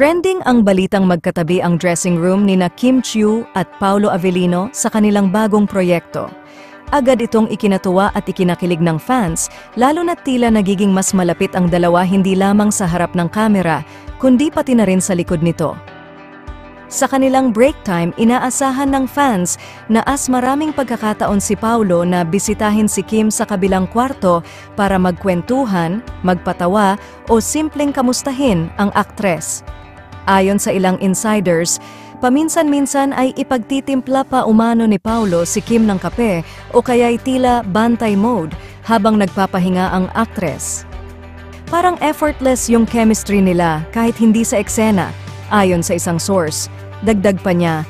Trending ang balitang magkatabi ang dressing room ni Kim Chiu at Paolo Avellino sa kanilang bagong proyekto. Agad itong ikinatuwa at ikinakilig ng fans, lalo na't tila nagiging mas malapit ang dalawa hindi lamang sa harap ng kamera, kundi pati na rin sa likod nito. Sa kanilang break time, inaasahan ng fans na maraming pagkakataon si Paolo na bisitahin si Kim sa kabilang kwarto para magkwentuhan, magpatawa o simpleng kamustahin ang aktres. Ayon sa ilang insiders, paminsan-minsan ay ipagtitimpla pa umano ni Paolo si Kim ng kape o kaya'y tila bantay mode habang nagpapahinga ang aktres. Parang effortless yung chemistry nila kahit hindi sa eksena, ayon sa isang source. Dagdag pa niya,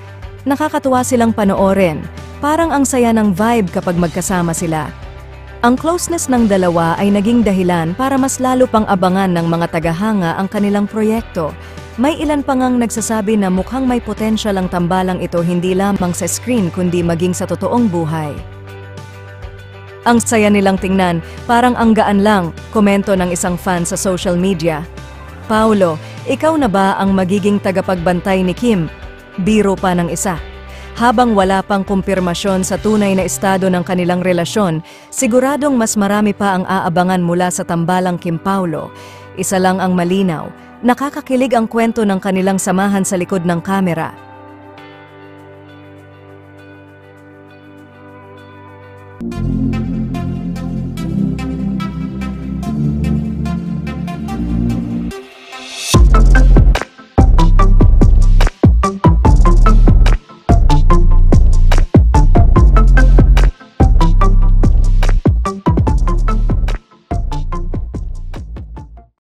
nakakatuwa silang panoorin, parang ang saya ng vibe kapag magkasama sila. Ang closeness ng dalawa ay naging dahilan para mas lalo pang abangan ng mga tagahanga ang kanilang proyekto. May ilan pa ngang nagsasabi na mukhang may potensyal ang tambalang ito hindi lamang sa screen kundi maging sa totoong buhay. Ang saya nilang tingnan, parang ang gaan lang, komento ng isang fan sa social media. Paolo, ikaw na ba ang magiging tagapagbantay ni Kim? Biro pa ng isa. Habang wala pang kumpirmasyon sa tunay na estado ng kanilang relasyon, siguradong mas marami pa ang aabangan mula sa tambalang Kim Paolo. Isa lang ang malinaw, nakakakilig ang kwento ng kanilang samahan sa likod ng kamera.